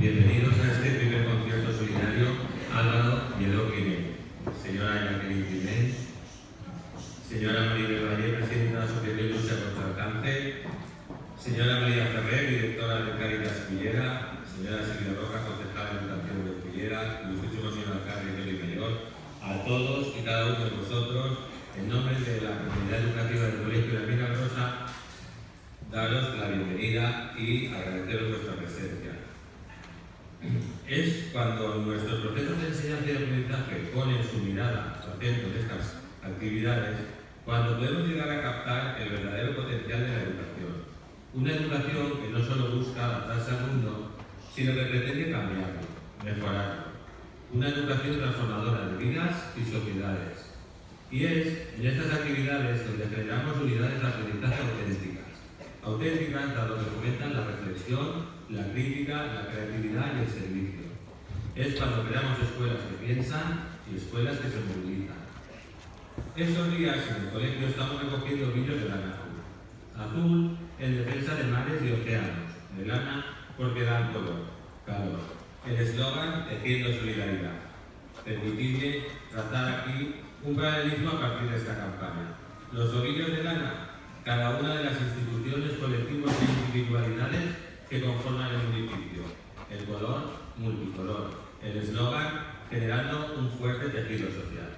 Bienvenidos a este primer concierto solidario Álvaro Lledó Climent. Señora Jacqueline Climent, señora Maribel Valle, presidenta de la Asociación de Lucha contra el Cáncer, señora María Ferrer, directora de Cáritas Cullera, señora Silvia Roca, concejala de Educación de Cullera, ilustrísimo señor alcalde Kelly Mayor, a todos y cada uno de vosotros, en nombre de la comunidad educativa del Colegio La Milagrosa, daros la bienvenida y agradeceros vuestra presencia. Es cuando nuestros procesos de enseñanza y aprendizaje ponen su mirada al centro de estas actividades, cuando podemos llegar a captar el verdadero potencial de la educación. Una educación que no solo busca adaptarse al mundo, sino que pretende cambiarlo, mejorarlo. Una educación transformadora de vidas y sociedades. Y es en estas actividades donde generamos unidades de aprendizaje auténticas dado que fomentan la reflexión, la crítica, la creatividad y el servicio. Es cuando creamos escuelas que piensan y escuelas que se movilizan. Estos días en el colegio estamos recogiendo brillos de lana azul. Azul en defensa de mares y océanos, de lana porque dan color, calor. El eslogan tejiendo solidaridad. Permitidme trazar aquí un paralelismo a partir de esta campaña. Los ovillos de lana, cada una de las instituciones, colectivos e individualidades que conforman el municipio. El color, multicolor. El eslogan, generando un fuerte tejido social.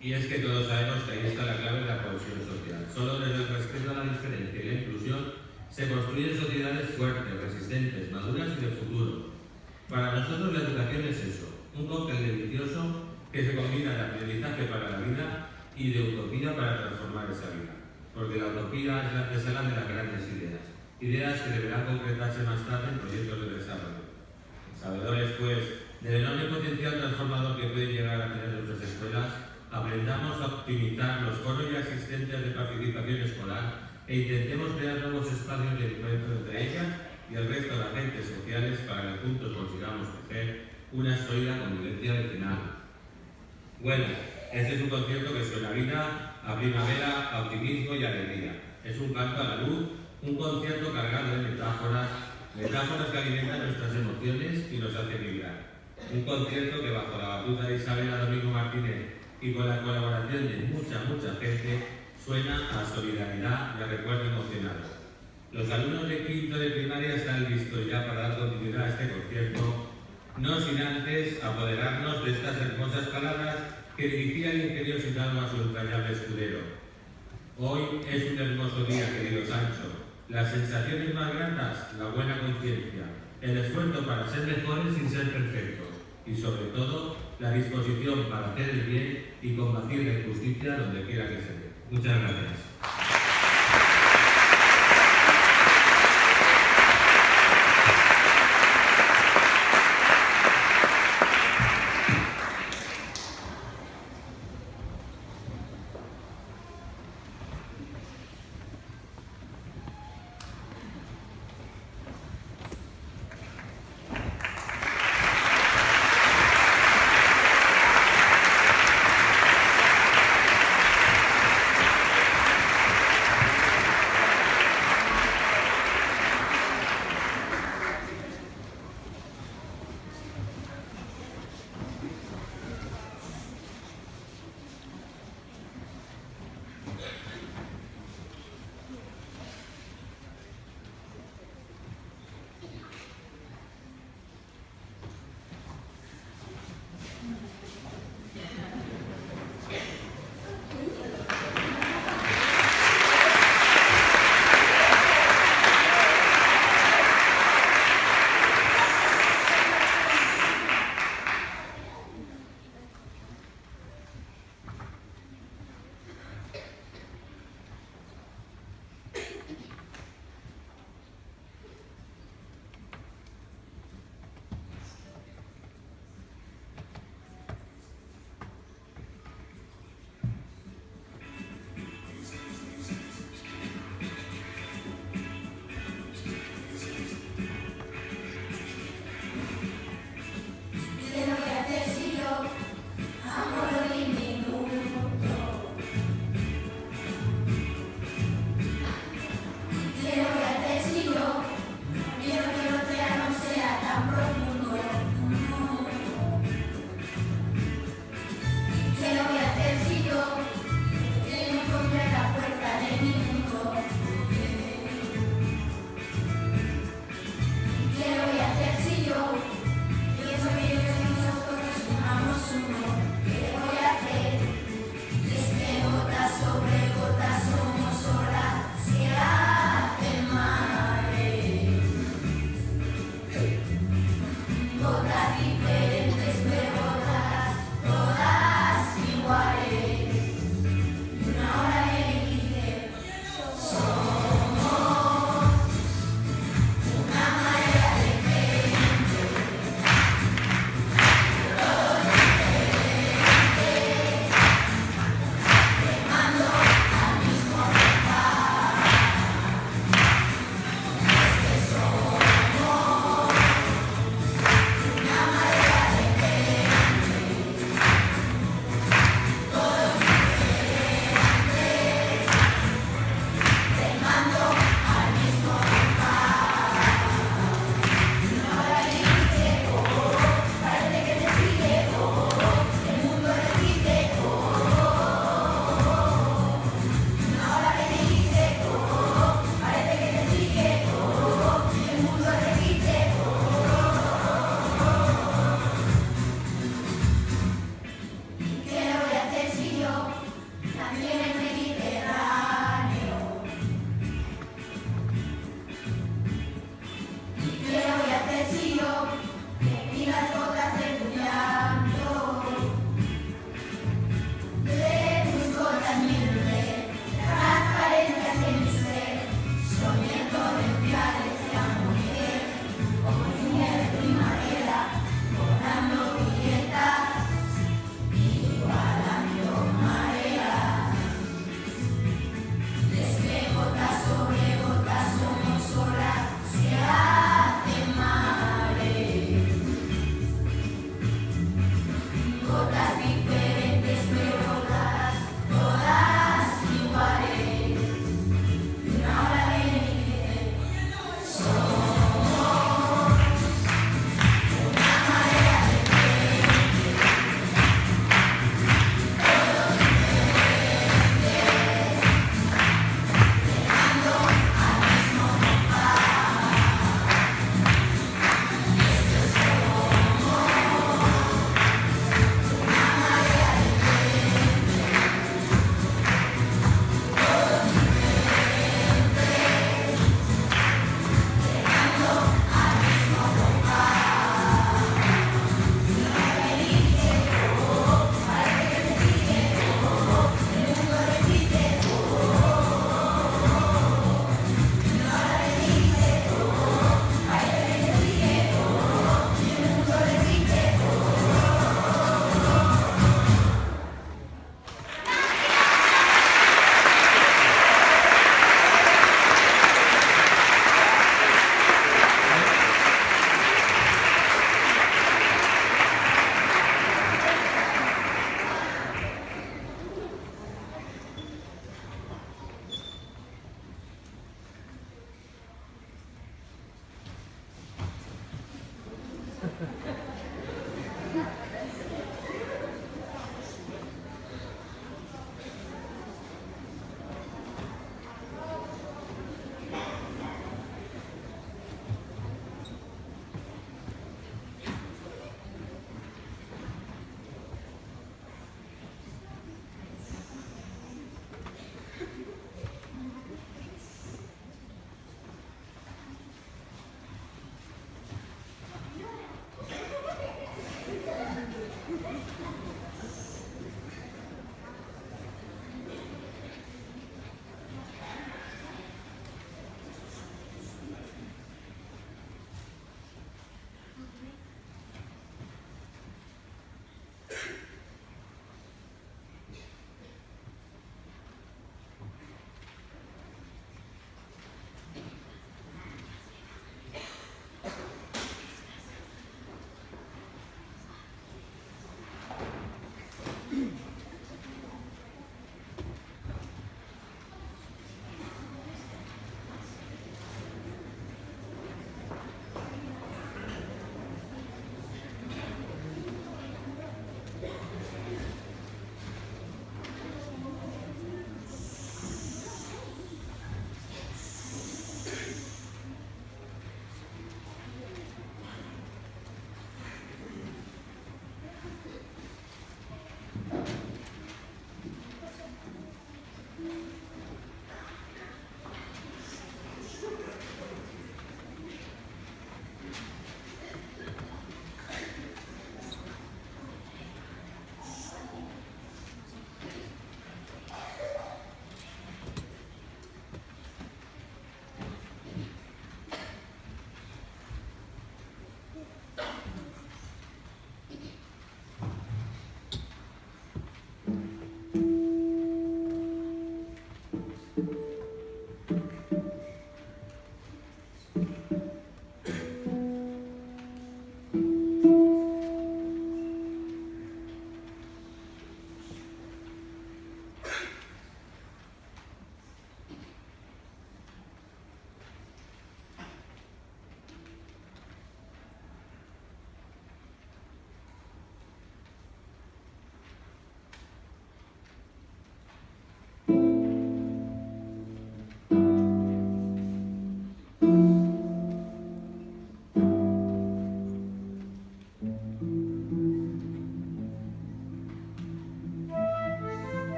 Y es que todos sabemos que ahí está la clave de la cohesión social. Solo desde el respeto a la diferencia y la inclusión se construyen sociedades fuertes, resistentes, maduras y de futuro. Para nosotros la educación es eso, un cóctel delicioso que se combina de aprendizaje para la vida y de utopía para transformar esa vida. Porque la utopía es la antesala de las grandes ideas. Ideas que deberán concretarse más tarde en proyectos de desarrollo. Sabedores, pues, del enorme potencial transformador que pueden llegar a tener nuestras escuelas, aprendamos a optimizar los foros ya existentes de participación escolar e intentemos crear nuevos espacios de encuentro entre ellas y el resto de agentes sociales para que juntos consigamos tejer una sólida convivencia vecinal. Bueno, este es un concierto que suena a vida, a primavera, a optimismo y alegría. Es un canto a la luz, un concierto cargado de metáforas que alimentan nuestras emociones y nos hacen vibrar. Un concierto que bajo la batuta de Isabela Domingo Martínez y con la colaboración de mucha gente, suena a solidaridad y a recuerdo emocional. Los alumnos de quinto de primaria están listos ya para dar continuidad a este concierto, no sin antes apoderarnos de estas hermosas palabras que dirigía el ingenioso hidalgo a su entrañable escudero. Hoy es un hermoso día, querido Sancho. Las sensaciones más gratas, la buena conciencia, el esfuerzo para ser mejores sin ser perfectos y, sobre todo, la disposición para hacer el bien y combatir la injusticia donde quiera que se dé. Muchas gracias.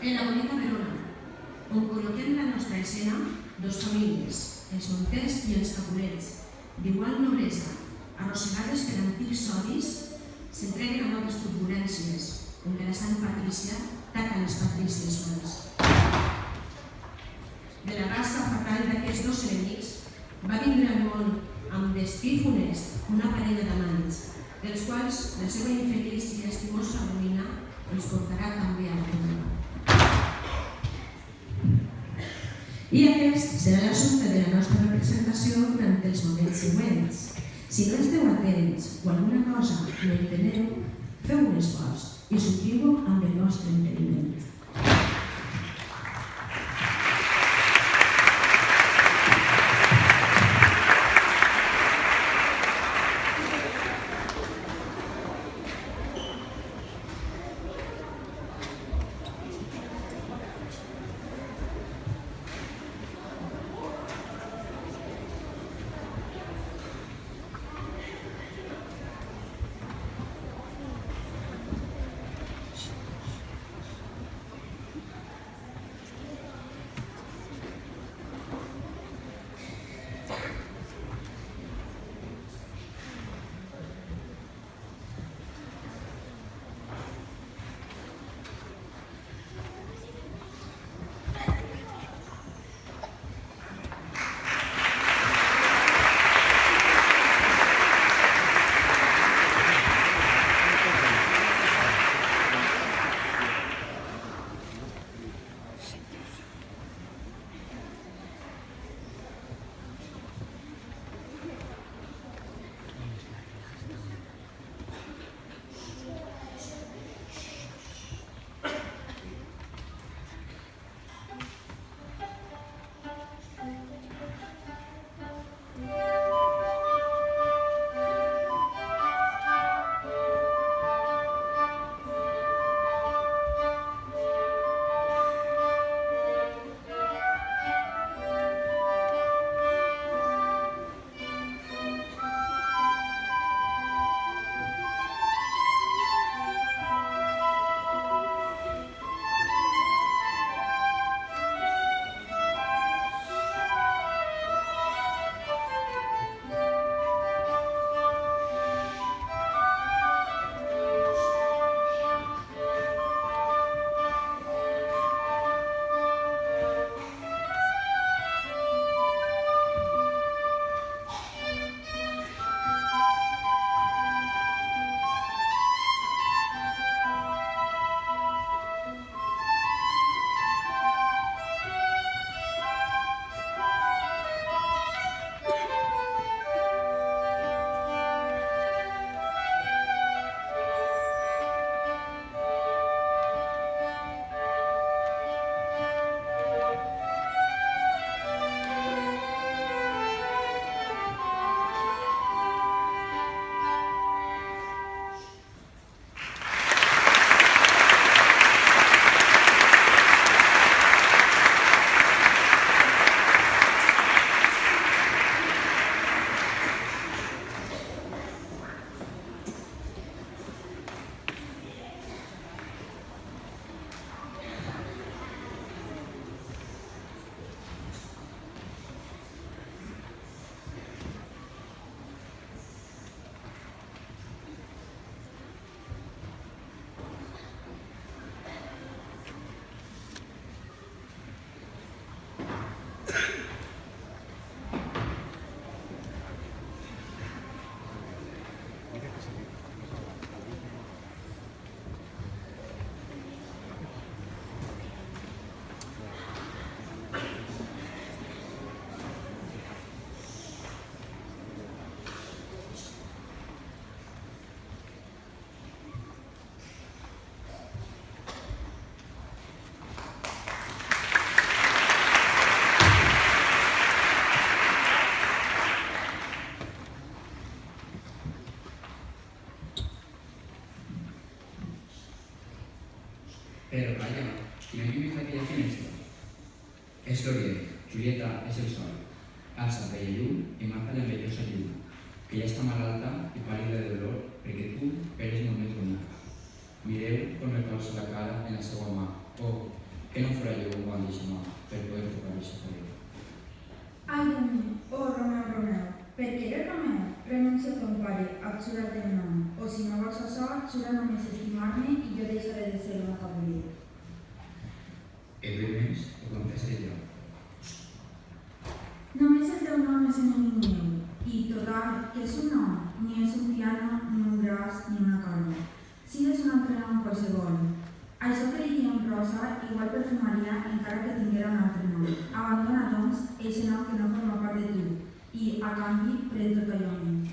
En la bonica Verona, on col·loquem la nostra escena, dos famílies, els Monters i els Capulets, d'igual noblesa, arrossegades per antics odis, s'entreguen a noves turbulències, on la sant Patrícia taca les patrícies mans. De la raça fatal d'aquests dos enemics va vindre al món amb destí funest una parella d'amants, dels quals la seva infeliç i estimosa ruïna ens portarà també a la tomba. I aquest serà l'assumpte de la nostra representació durant els moments següents. Si no esteu atents o alguna cosa no enteneu, feu un esforç i supliu-ho amb el vostre enteniment. Però calla, qui no lluita aquella finestra? És l'Orient, Julieta és el sol. Alça bella llum i mata l'envellosa lluna, que ja està malalta i pàl·lida de dolor perquè tu eres només bonica. Mireu com recolza la cara en la seva mà. Oh, que no farà jo un bon deixar per poder tocar aquesta parella. Ai de mi, oh Romeu, Romeu, per què eres Romeu? Renuncia a ton pare, a jurar el nom, o si no vols això, jura només estimar-me i jo deixaré de ser una cabrera. Et ve més, ho contesté jo. Només el teu nom és enemic meu, i total, que és un nom, ni és un piano, ni un braç, ni una carn. Sigues un altre nom qualsevol. Això que li diem Rosa, igual perfumaria encara que tinguera un altre nom. Abandona, doncs, eixe nom que no forma part de tu, i, a canvi, pren tot allò meu.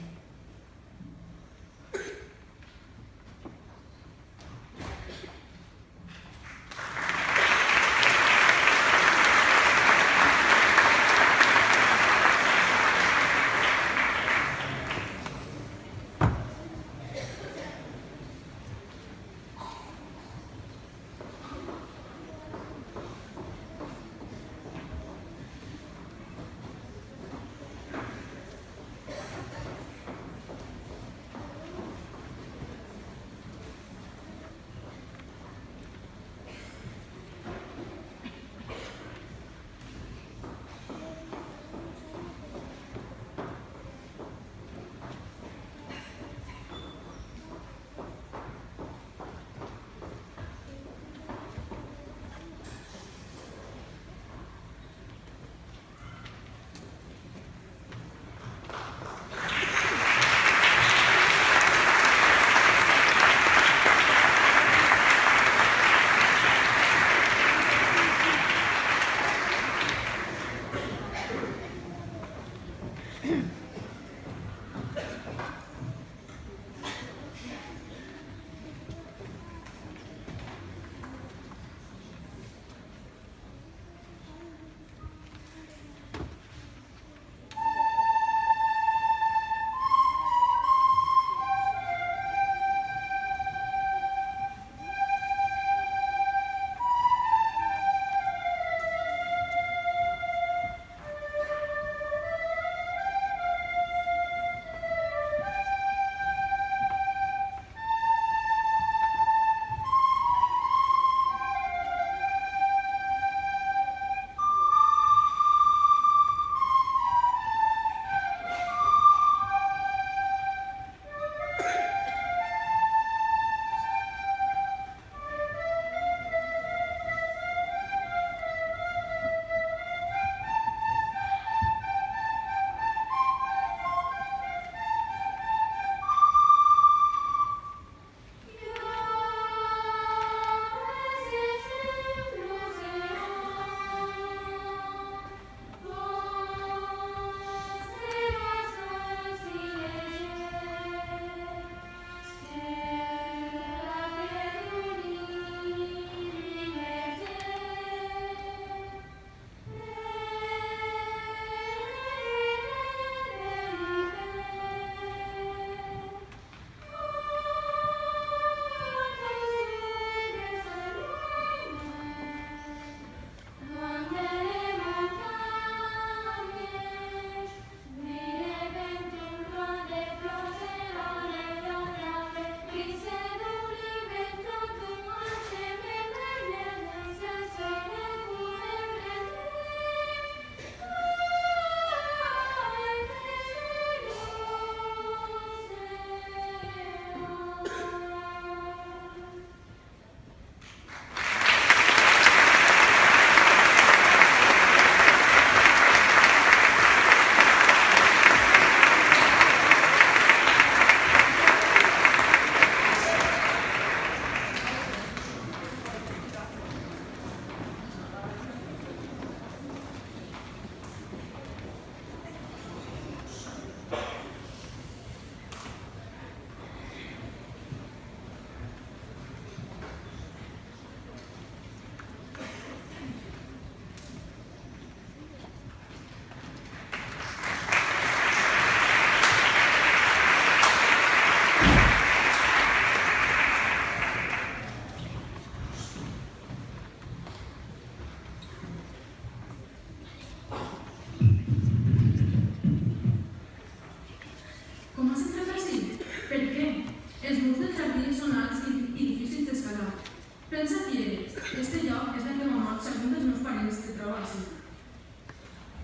segons els meus parents que trobo així.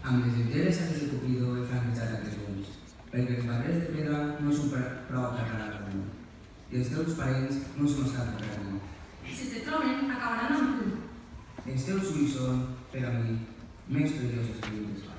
Amb les lleteres saques de Cupido he franquejat aquests ulls, perquè les barreres de pedra no són prou per agarrar-me, i els teus parents no són estat per a mi. Si te troben, acabaran amb tu. Els teus ulls són, per a mi, més perillosos que les barres.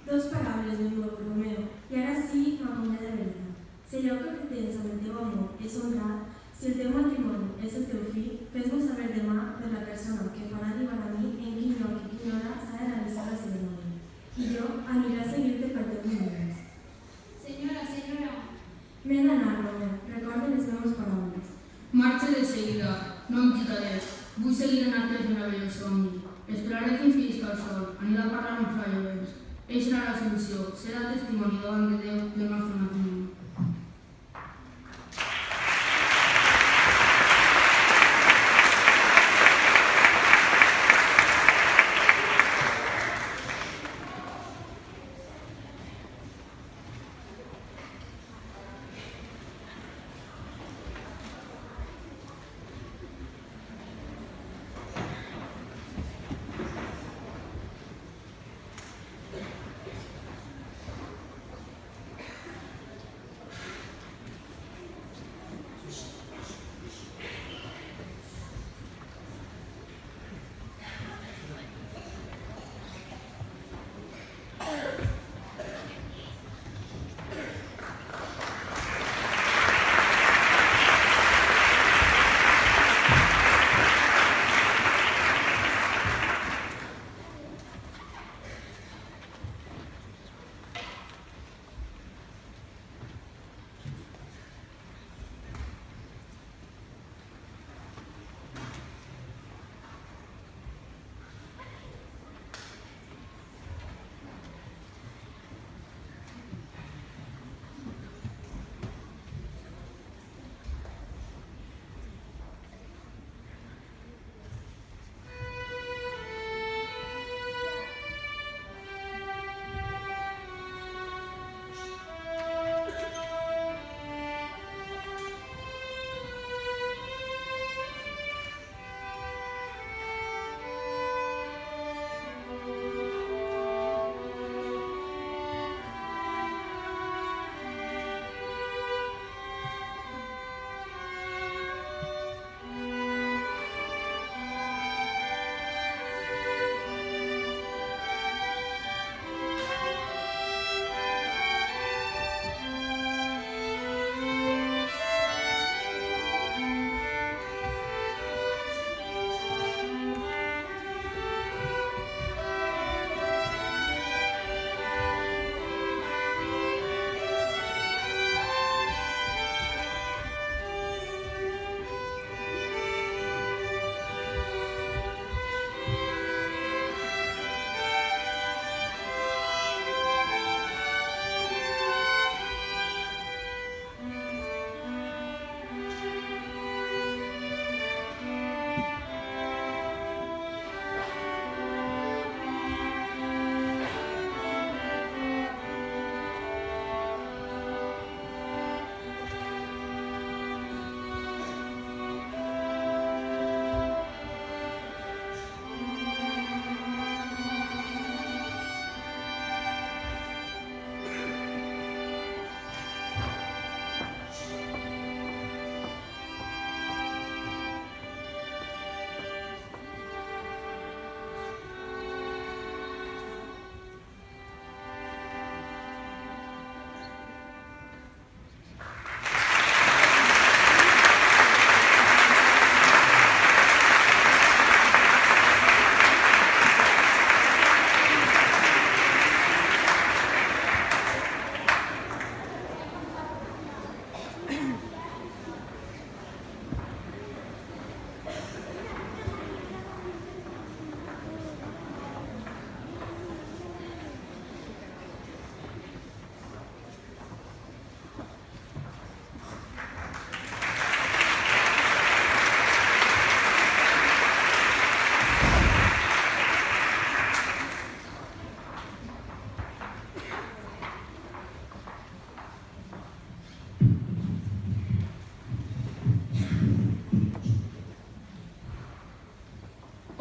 Dos paraules de meu Romeo, i ara sí m'acomiada de veritat. Si allò que pretens amb el teu amor és honrar, si el teu matrimoni és el teu fill, fes-m'ho saber demà per la persona que farà arribar a mi en quin lloc i Esperaré fins que isca el sol, aniré a parlar amb Fra Llorenç. Ell serà la solució, serà el testimoni davant de Déu del nostre matrimoni.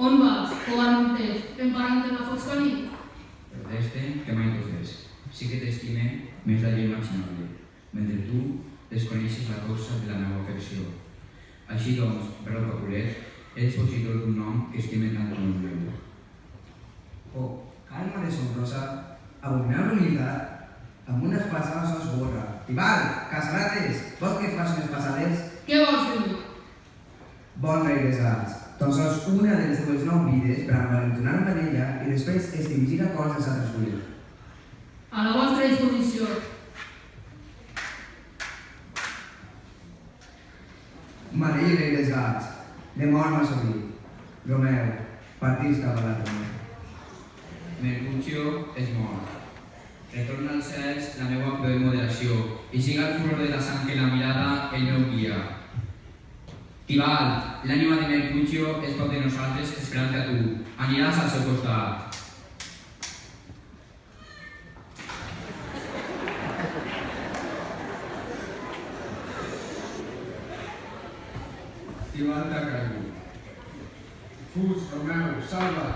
On vas, covard mortell, ben parant de la fosca nit? Proteste que mai t'ho fes. Sí que t'estime més d'allò imaginable, mentre tu desconeixes la causa de la meva afecció. Així doncs, Berro Capulet, ets posidor d'un nom que estime tant com el meu. Oh, calma deshonrosa, abominable humilitat, amb una espasa no s'esborra. Tibal, casarates, vols que fas unes passades? Què vols dir? Bon rei des gats. Doncs sols una de les dues 9 vides per envalentonar-me d'ella i després extingir a cos dels altres 8. A la vostra disposició. Maleït rei des gats, de mort m'ha sortit. Romeu, partís cap a l'altre món. Mercutio és mort. Retorna als cels la meua prou de moderació i siga el furor de la sang que la mirada el meu guia. Tibalt, l'ànima de Mercutio és poc de nosaltres esperant a tu. Aniràs al seu costat. Tibalt ha caigut. Fus, Romeu, salva!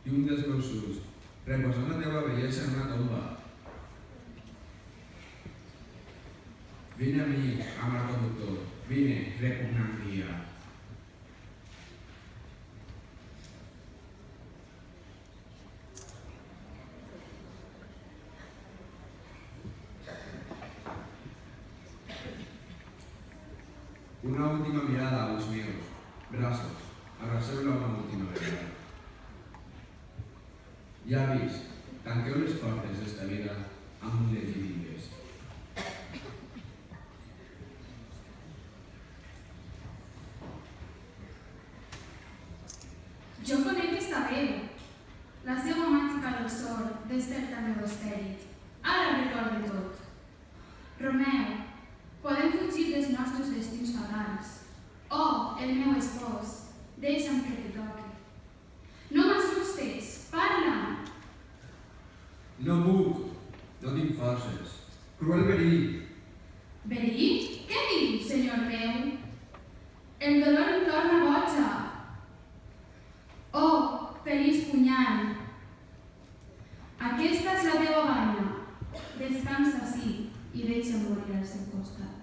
i un dels meus ulls, reposant la teva bellesa en una tomba. Vine a mi, amat conductor, vine, repugnant guia. Una última mirada a los míos, brazos, abraceu-la una última vegada. Llavis, tanqueu les portes d'esta vida amb un llet i digues. Jo conec aquesta veu. La seva màgica dolçor desperta el meu esperit. Ara recordo tot. Romeu, podem fugir dels nostres destins fatals. Oh, el meu espòs, deixa'm que te toqui. No m'assustes, parla! No puc, no tinc forces. Cruel verí. Verí? Què diu, senyor meu? El dolor em torna boja. Oh, feliç punyal. Aquesta és la teva vaina. Descansa ací i deixa'm morir al seu costat.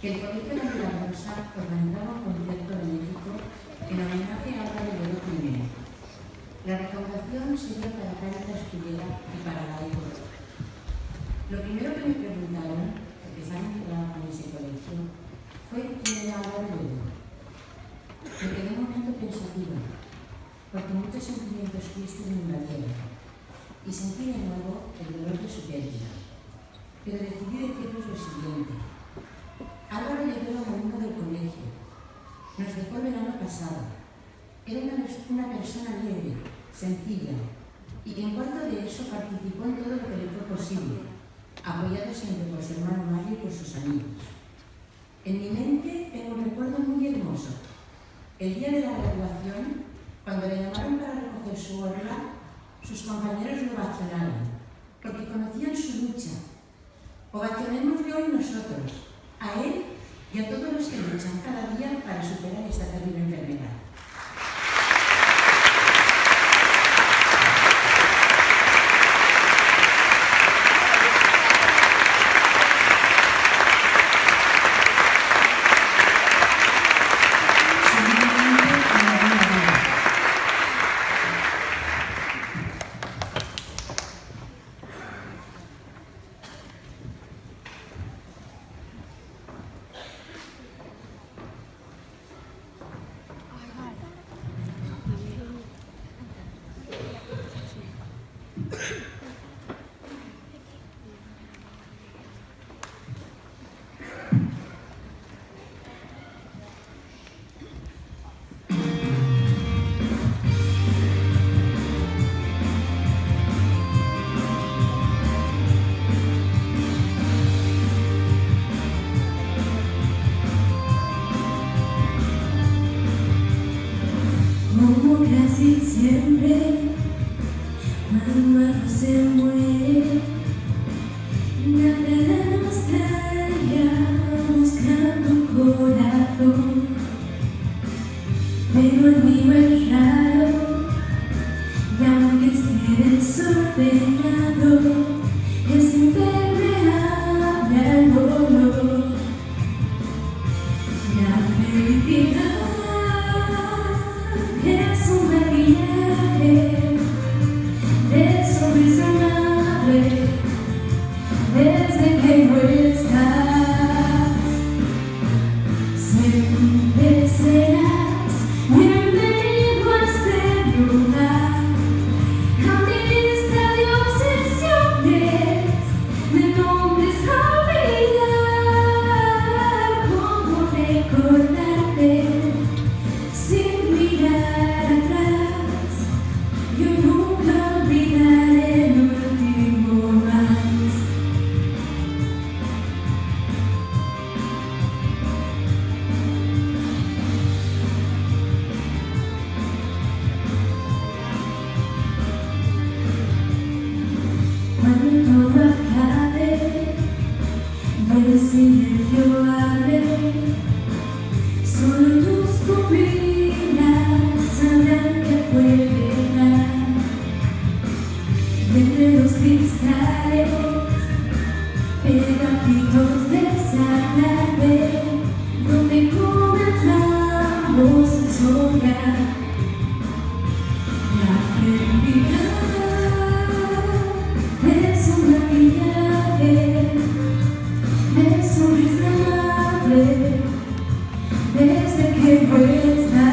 que el Colegio de la Milagrosa organizaba un concierto benéfico en homenaje a Álvaro Lledó I. La recaudación sería para Cáritas Tudela y para la ECO. Lo primero que me preguntaron, porque saben que trabajo en ese colegio, fue quién era Álvaro Lledó. Me quedé un momento pensativa, porque muchos sentimientos tristes me invadieron, y sentí de nuevo el dolor de su pérdida. Pero decidí decirles lo siguiente. Álvaro Lledó era alumno del colegio. Nos dejó el verano pasado. Era una persona libre, sencilla, y que en cuanto de eso participó en todo lo que le fue posible, apoyado siempre por su hermano Mario y por sus amigos. En mi mente tengo un recuerdo muy hermoso. El día de la graduación, cuando le llamaron para recoger su orla, sus compañeros lo ovacionaron, porque conocían su lucha. Ovacionémosle hoy nosotros, a él y a todos los que luchan cada día para superar esta terrible enfermedad. Como casi siempre, cuando algo se muere, nace la nostalgia buscando un corazón. Pero el mío es raro, y aunque esté desordenado, es impermeable al dolor. La felicidad es un maquillaje de sonrisa amable desde que no estás. Siempre serás bienvenido a este lugar, a mi lista de obsesiones, de nombres a olvidar. Cómo recordarte sin mirar atrás. Yo nunca olvidaré el último vals. Cuando todo acabe y el silencio hable, solo tus pupilas sabrán que fue verdad. Y entre los cristales, pedacitos de esa tarde, donde comenzamos a soñar. La felicidad es un maquillaje de sonrisa amable desde que no estás.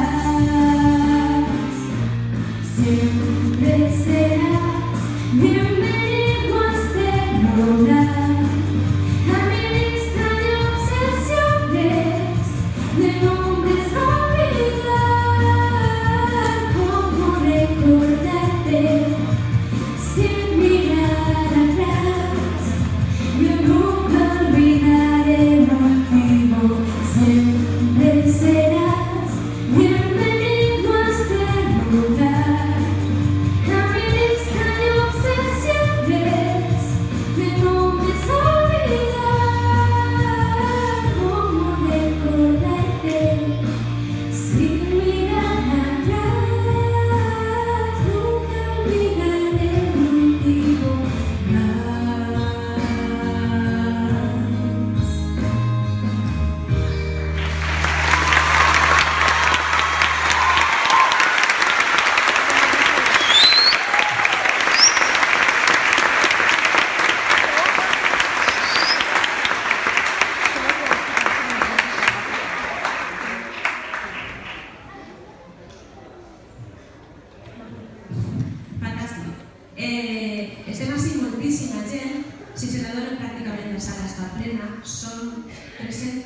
Siempre serás bienvenido a este lugar, a mi lista de obsesiones, de nombres a olvidar. Cómo recordarte sin mirar atrás. Yo nunca olvidaré el motivo. Siempre serás bienvenido a este lugar, a mi lista de obsesiones, de nombres a olvidar. Cómo recordarte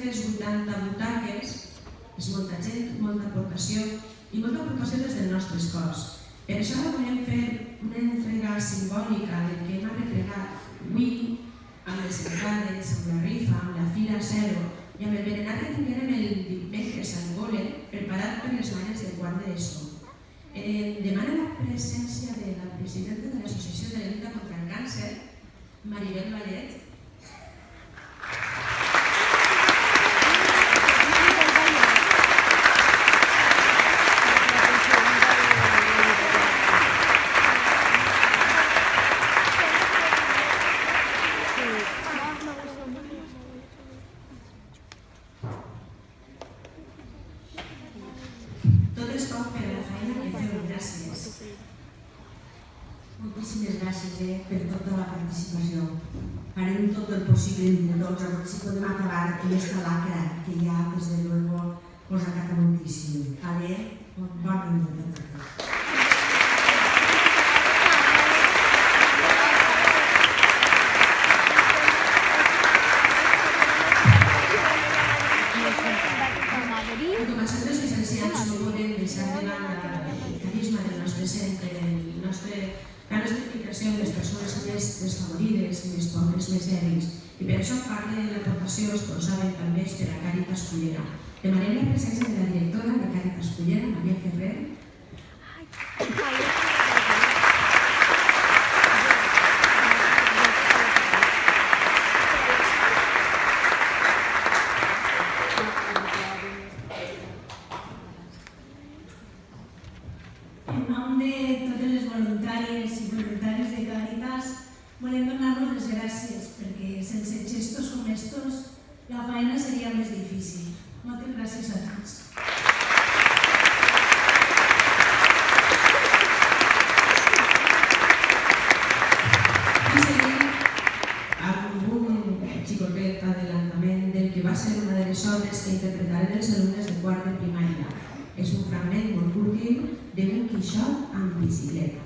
280 butaques és molta gent, molta aportació i molta aportació des del nostre cos. Per això ara volem fer una entrega simbòlica del que hem arreplegat avui amb les entrades, amb la rifa, amb la fira zero i amb el berenar que tinguérem el dimecres al Gole preparat per les mares del quart d'ESO. Demana la presència de la presidenta de l'Associació de la Lluita contra el Càncer, Maribel Vallet. Tot és poc per a la feina que feu, gràcies. Moltíssimes gràcies per tota la participació. Farem tot el possible entre tots a veure si podem acabar aquesta lacra que ja, des de luego, us acata moltíssim. Vale? Bona nit a tots. Com a centres llicenciats no podem deixar de banda el carisma del nostre centre, la nostra implicació amb les persones més desfavorides, més pobres, més dèbils. I per això part de l'aportació, com saben, també és per a Càritas Cullera. Demanem la presència de la directora de Càritas Cullera, Maria Ferrer. En nom de totes les voluntàries i voluntaris de Càritas, volem donar-vos les gràcies perquè sense gestos com estos la feina seria més difícil. Moltes gràcies a tots. I seguim amb un xicotet adelantament del que va ser una de les obres que interpretaren els alumnes de quart de primària. És un fragment molt útil d'un Quixot amb bicicleta.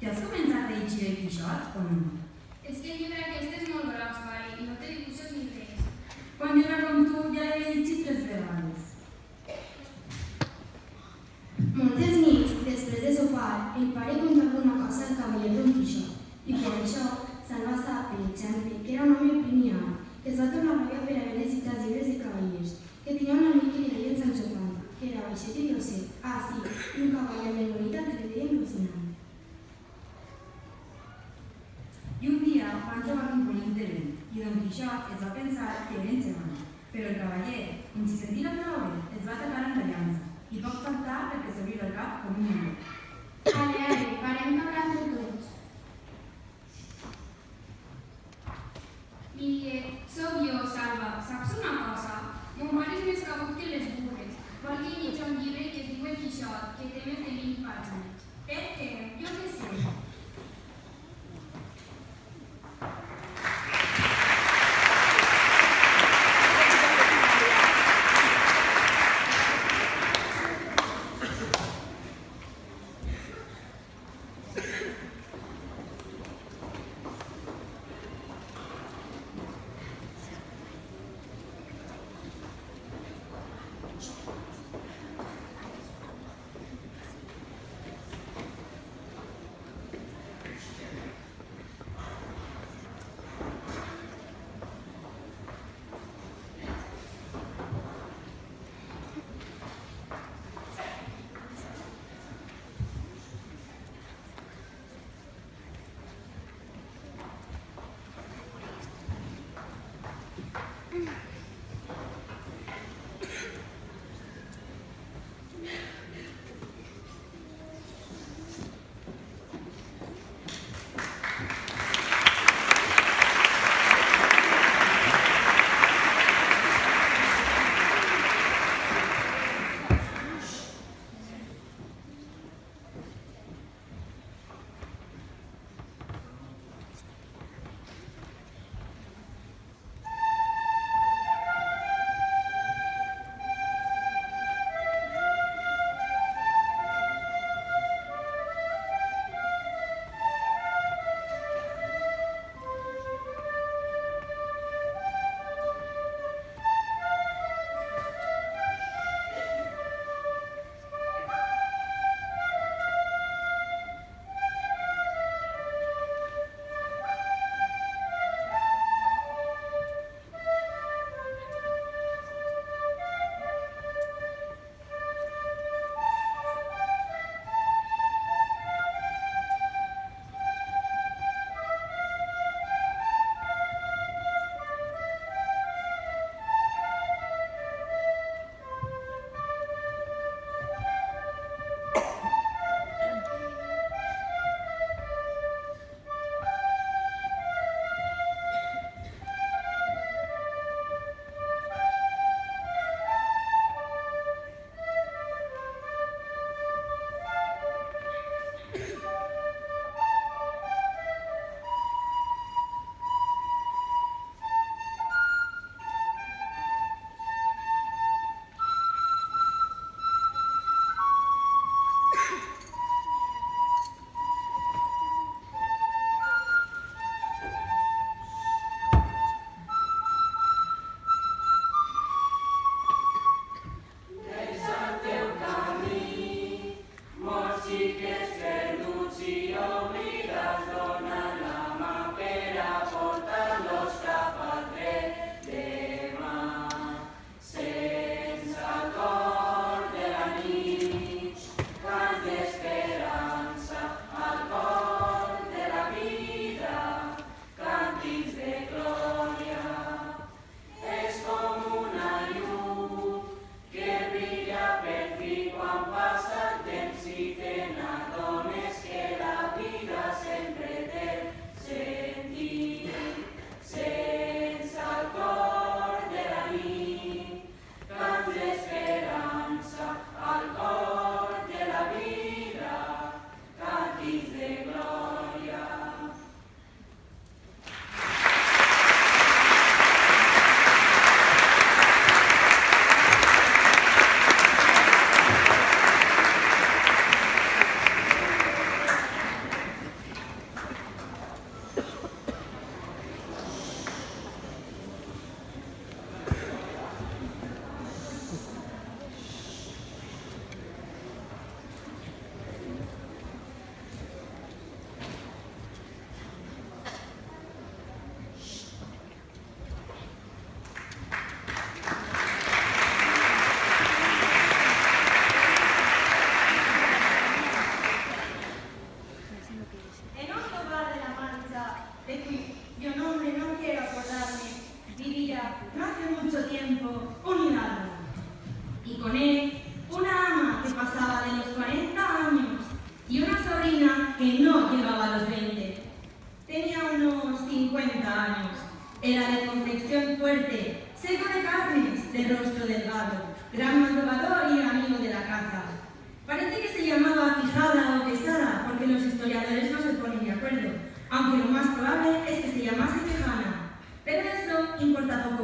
Ja has començat a llegir el Quixot o no? És que el llibre aquest és molt gros, Mari, i no té dibuixos ni res. Quan jo era com tu ja l'he llegit 3 vegades. Moltes nits, després de sopar, el pare contava una cosa al cavaller Don Quixot, i per això Salvasa, per exemple, que era un home premiat, es va tornar boia per haver llegit els llibres de cavallers, que tenia un amic que li deien Sancho Panza, que era baixet i grosser, sí, i un cavaller de bonita que li deien Rocinant. I un dia van trobar un bonic de vent i Don Quixot es va pensar que eren gegants, però el cavaller, en si sentir la paraula, es va atacar amb la llança i poc faltar perquè s'obria el cap com un nen. Ale, parem d'hablar entre tots. I sóc jo, Salva. Saps una cosa? Mon pare és més cabut que les burres. Vol que llegeixi un llibre que es diu El Quixot, que té més de 20 pàgines. Per què? Jo què sé.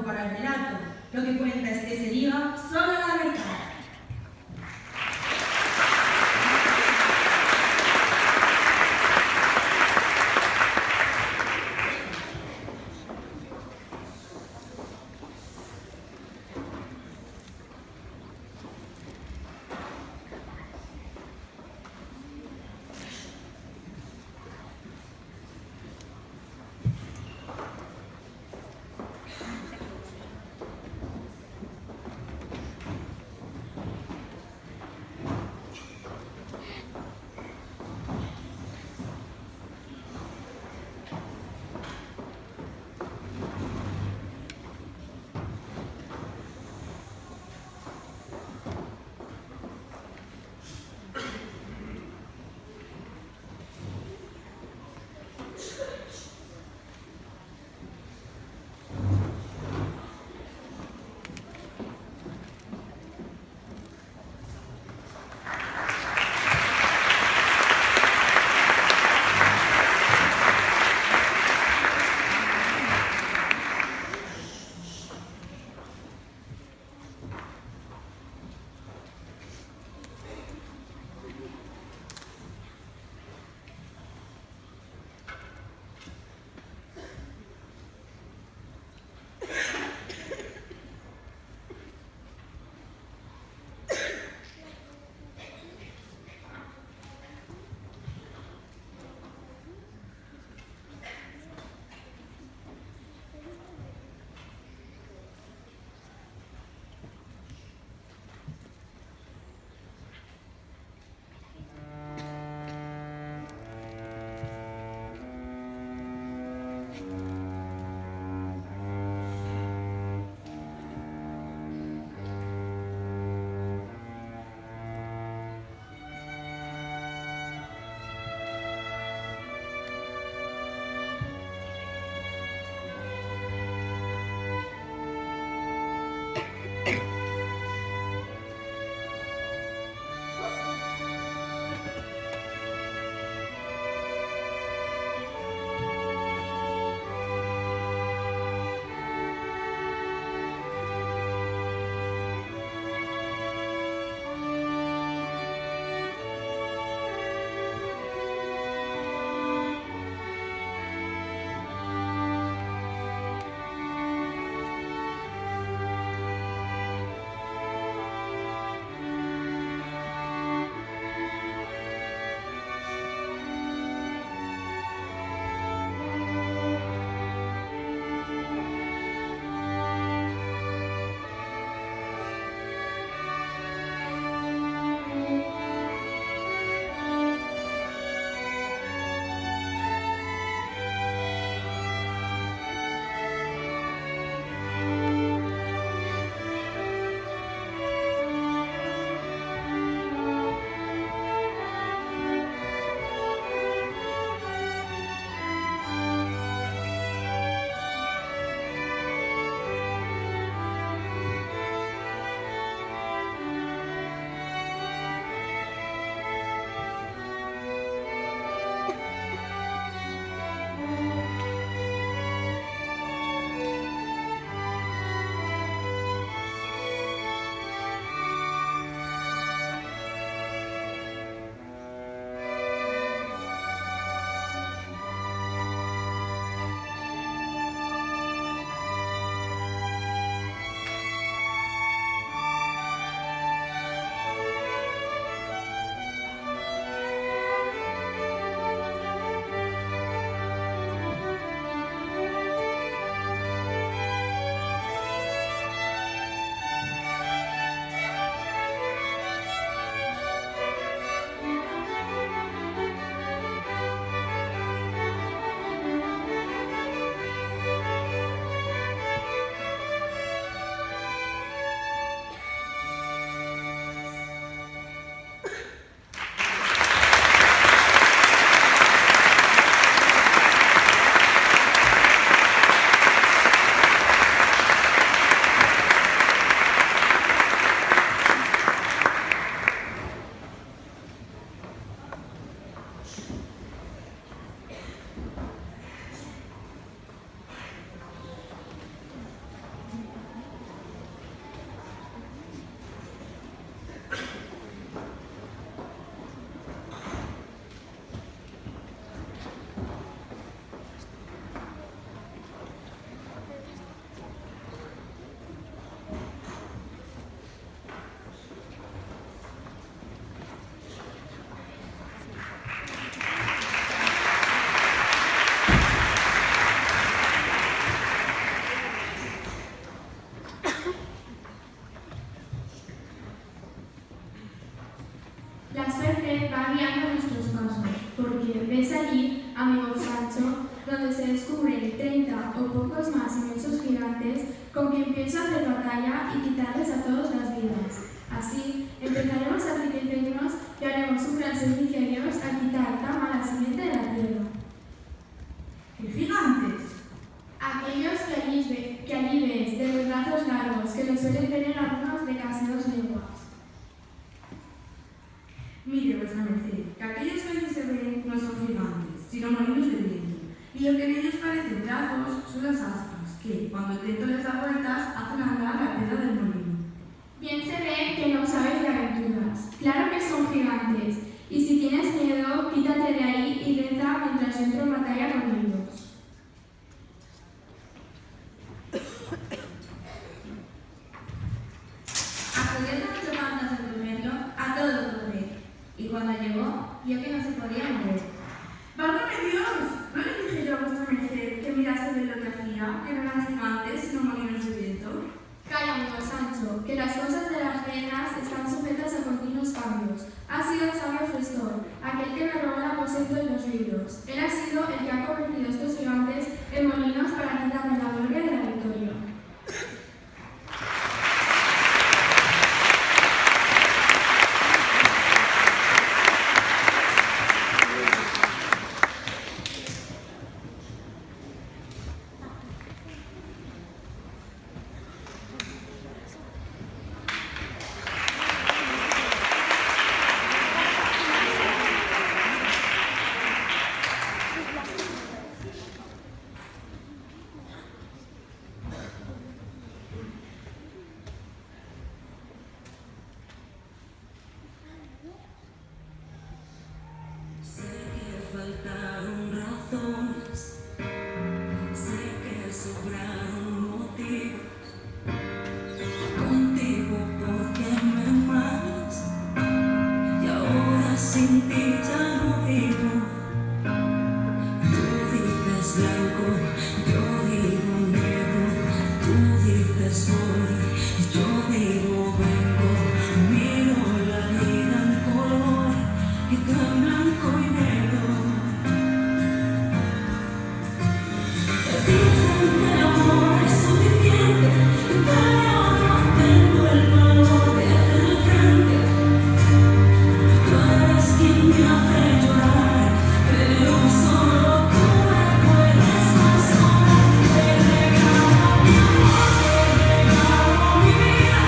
tampoco para el relato. Lo que cuenta es que se diga solo la verdad. va guiando nuestros pasos, porque ves allí, amigo Sancho, donde se descubren 30 o pocos más inmensos gigantes con quien pienso hacer batalla y quitarles a todos las vidas. Así, empezaremos a enriquecernos y haremos un gran servicio a Dios a quitar la mala simiente de la tierra. ¿Qué gigantes? Aquellos que allí ves, de los brazos largos, que los suelen tener algunos de casi 2 leguas. Mire, vuestra merced, que aquellos que allí se ven no son gigantes, sino molinos de viento, y lo que en ellos parecen brazos son las aspas, que, cuando el viento les da vueltas, hacen andar la piedra del molino. Bien se ve que no sabes de aventuras. Claro que son gigantes, y si tienes miedo, quítate de ahí y reza mientras yo entro en batalla con ellos. Acudió Sancho Panza a primerlo a todo correr, y cuando llegó, vio que no se podía mover. ¡Válgame Dios! ¿No le dije yo a vuestra merced que mirase bien lo que hacía, que no eran gigantes, sino molinos de viento? Calla, amigo Sancho, que las cosas de las reinas están sujetas a continuos cambios. Ha sido el sabio Festor, aquel que me robó el aposento de los libros. Él ha sido el que ha convertido a estos gigantes en molinos para quitarme la gloria de la victoria. Faltaron razones, sé que sobraron motivos, contigo porque me amas, y ahora sin ti ya no vivo. Tú dices blanco, yo digo negro, tú dices voy, y yo digo vengo, miro la vida en color, y tú en blanco y negro. Te regalo mi vida.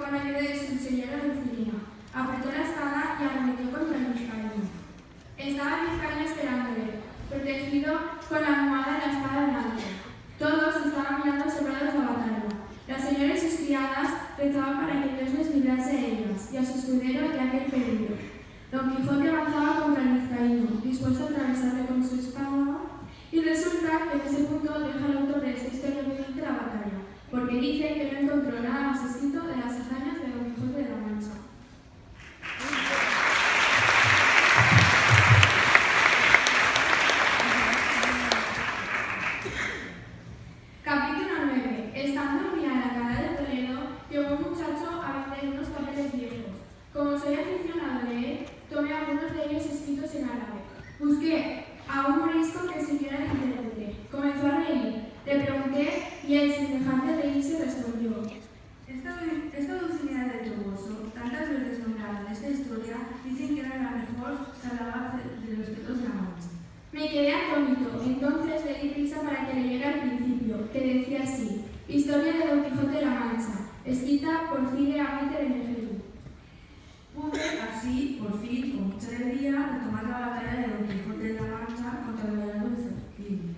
con ayuda de su señora Dulcinea. Apretó la espada y arremetió contra el vizcaíno. Estaba el vizcaíno esperándole, protegido con la almohada y la espada delante. Todos estaban mirando asombrados la batalla. Las señoras y sus criadas rezaban para que Dios les librase a ellas y a su escudero de aquel peligro. Don Quijote avanzaba contra el vizcaíno, dispuesto a atravesarle con su espada, y resulta que en ese punto deja el autor de esta historia mediante la batalla, porque dice que no encontró nada más escrito de las hazañas de Don Quijote de la Mancha. Capítulo 9. Estando un día en la cara de Toledo, llegó un muchacho a vender unos papeles viejos. Como soy aficionado a leer, tomé algunos de ellos escritos en árabe. Busqué a un morisco que sirviera de intérprete. Comenzó a reír. Le pregunté y él, sin dejar de reírse, respondió: Esta Dulcinea del Toboso, tantas veces nombrada en esta historia, dicen que era la mejor salada de los tetos de la Mancha. Me quedé atónito, entonces le di prisa para que leyera al principio, que decía así: Historia de Don Quijote de la Mancha, escrita por Cide Hamete Benejero. Pude así, por fin, con mucha alegría, retomar la batalla de Don Quijote de la Mancha contra el Doña Dulce. Fin.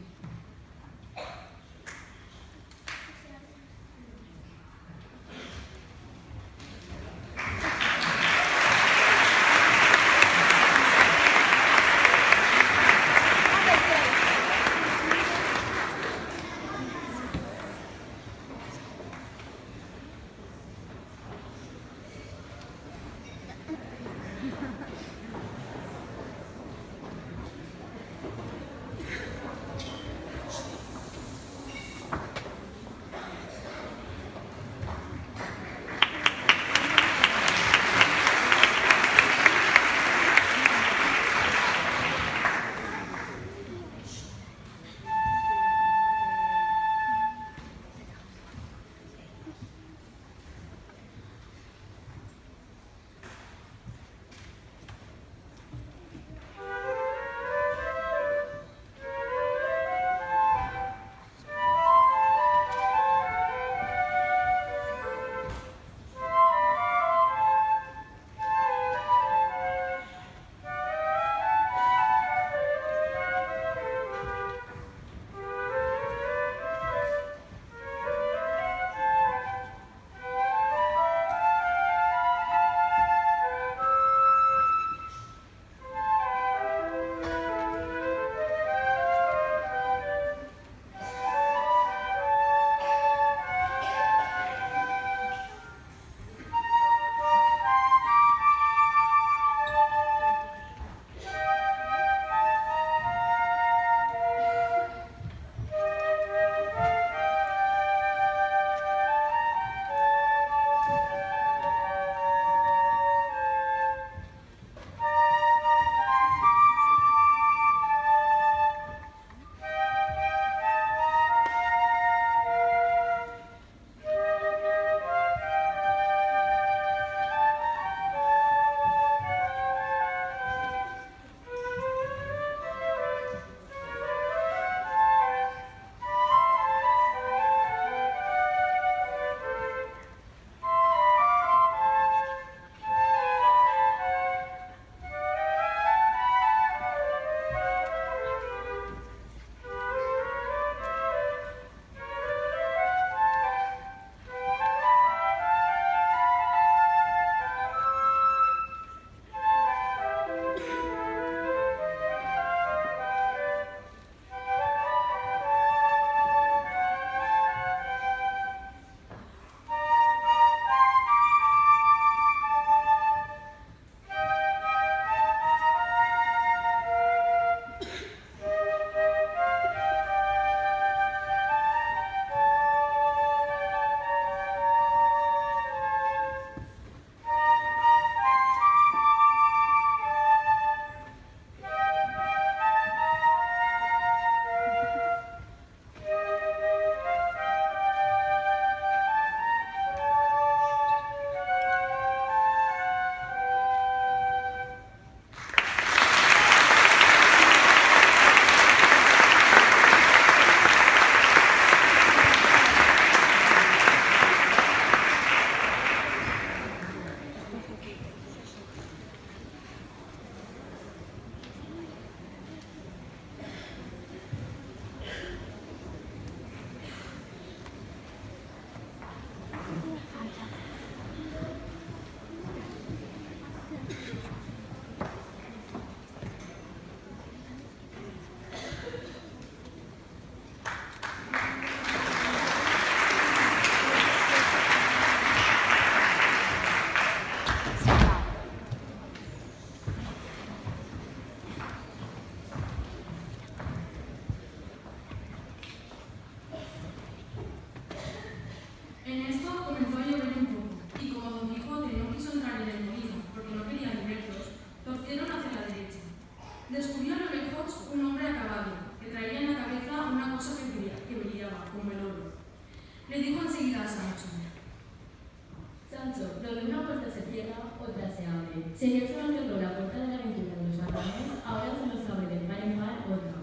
despacho, donde una puerta se cierra, otra se abre. Señor solo cerró la puerta de la aventura de los varones, ahora se nos abre de par en par otra.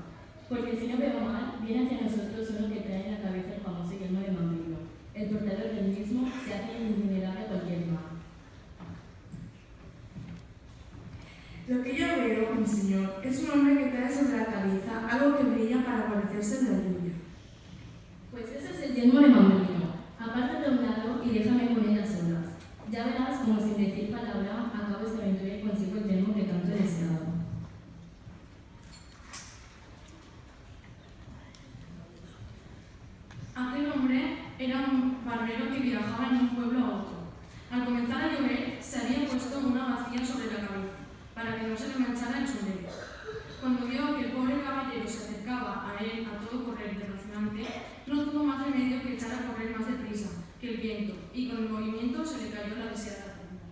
Porque si no veo mal, viene hacia nosotros uno que trae en la cabeza el famoso yelmo de Mambrino. El portador del mismo se hace invulnerable a cualquier mal. Lo que yo veo, mi señor, es un hombre que trae sobre la cabeza algo que brilla para parecerse en la lluvia. Pues ese es el yelmo de Mambrino. Apártate a un lado y déjame con él a solas. Ya verás como sin decir palabra acabo esta aventura y consigo el yelmo que tanto he deseado. Aquel hombre era un barbero que viajaba en un pueblo a otro. Al comenzar a llover, se había puesto una bacía sobre la cabeza, para que no se le manchara el sombrero. Cuando vio que el pobre caballero se acercaba a él a todo correr de Rocinante, no tuvo más remedio que echar a correr más deprisa que el viento, y con el movimiento se le cayó la deseada prenda.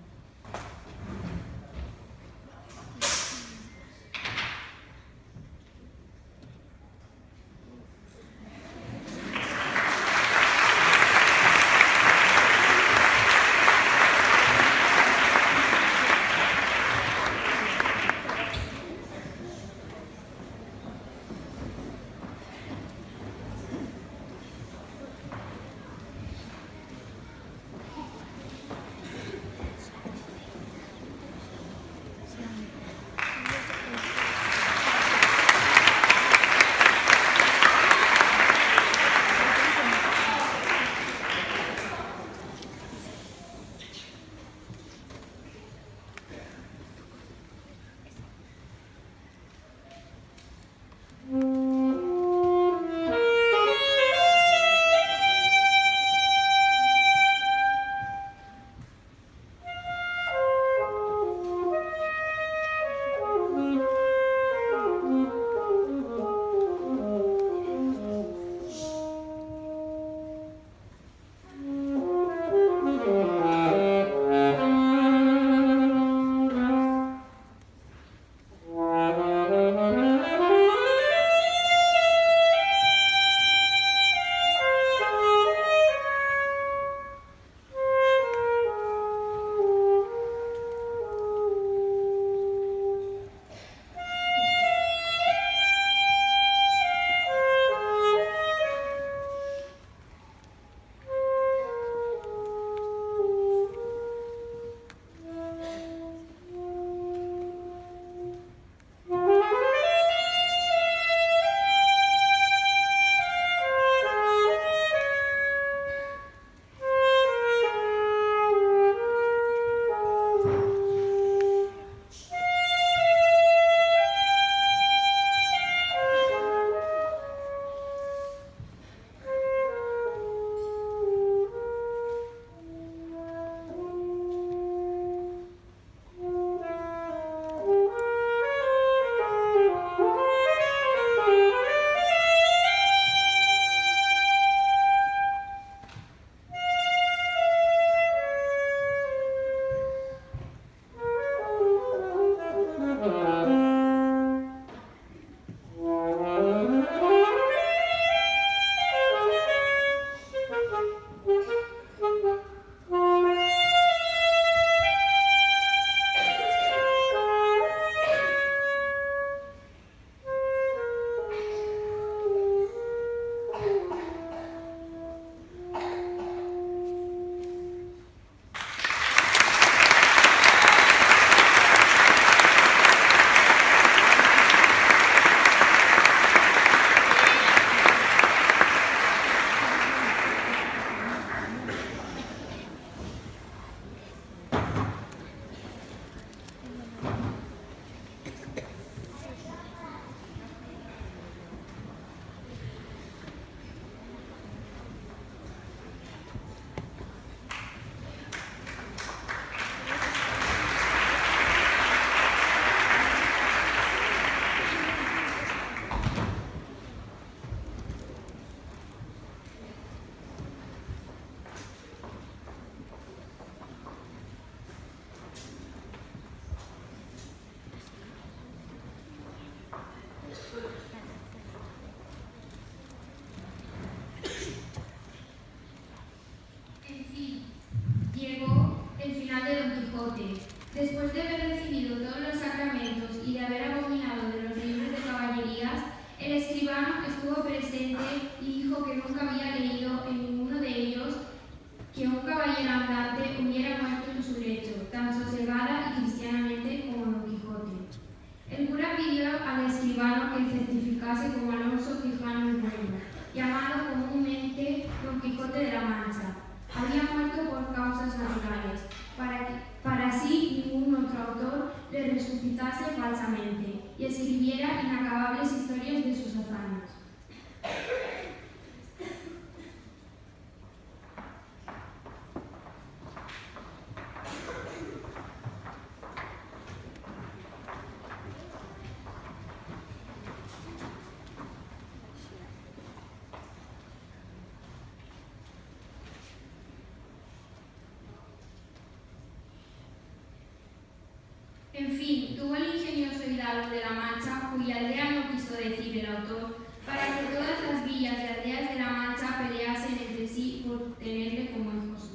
Después de haber recibido todos los sacramentos y de haber abominado de los libros de caballerías, el escribano estuvo presente y dijo que nunca había leído en ninguno de ellos que un caballero andante hubiera muerto en su lecho, tan sosegada y cristianamente como Don Quijote. El cura pidió al escribano que certificase como Alonso Quijano el Bueno, llamado comúnmente Don Quijote de la Mancha, había muerto por causas naturales, para así ningún otro autor le resucitase falsamente y escribiera inacabables historias de sus hazañas. En fin, tuvo el ingenioso hidalgo de la Mancha, cuya aldea no quiso decir el autor, para que todas las villas y aldeas de la Mancha peleasen entre sí por tenerle como hijo suyo.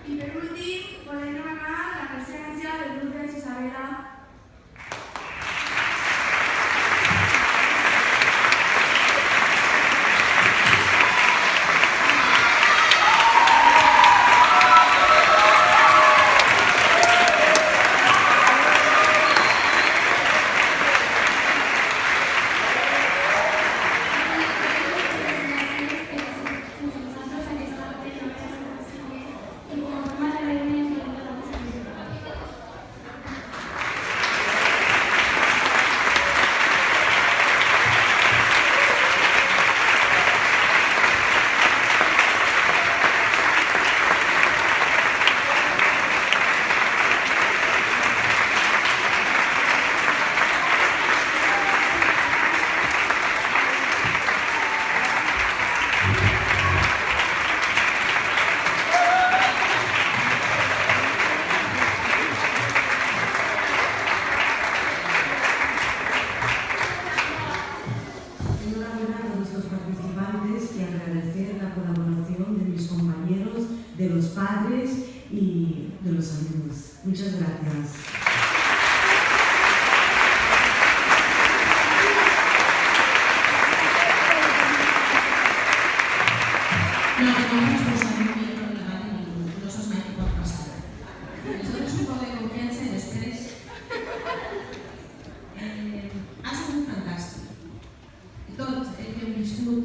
I per últim, podem demanar la presència del grup de Isabela. de los padres y de los amigos. Muchas gracias. No, no es responsabilitat legal de ningú, no saps mai què pot passar. Les dones un poc de confiança i després ha sigut fantàstic. Tot el que hem viscut,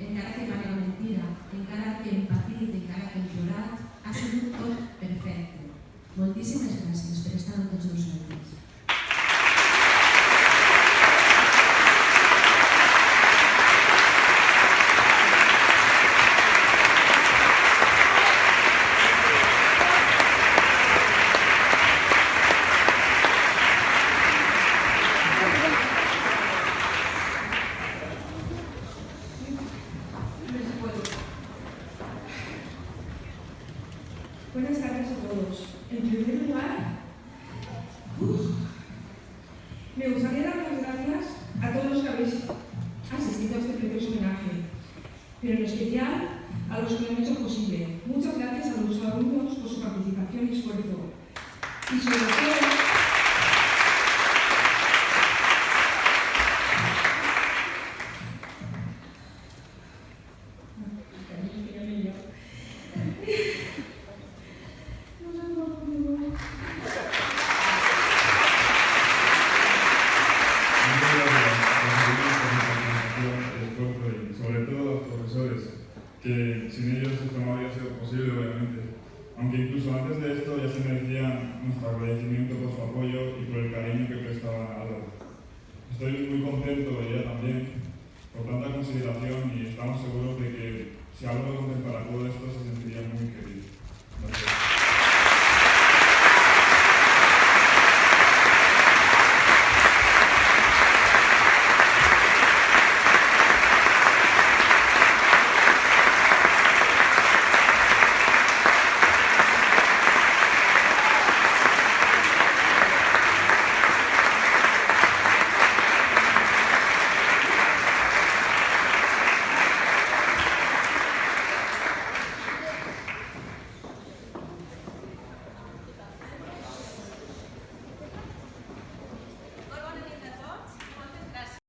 encara que parega mentira, encara que hem patit, encara que hem plorat, ha sigut tot perfecte. Moltíssimes gràcies per estar amb tots nosaltres. Buenas tardes a todos. En primer lugar, me gustaría dar las gracias a todos los que habéis asistido a este precioso homenaje, pero en especial a los que lo han hecho posible. Muchas gracias a los alumnos por su participación y esfuerzo. Y sobre todo, que sin ellos esto no habría sido posible, obviamente. Aunque incluso antes de esto ya se merecían nuestro agradecimiento por su apoyo y por el cariño que prestaban a Álvaro. Estoy muy contento de ella también por tanta consideración y estamos seguros de que si Álvaro contempla la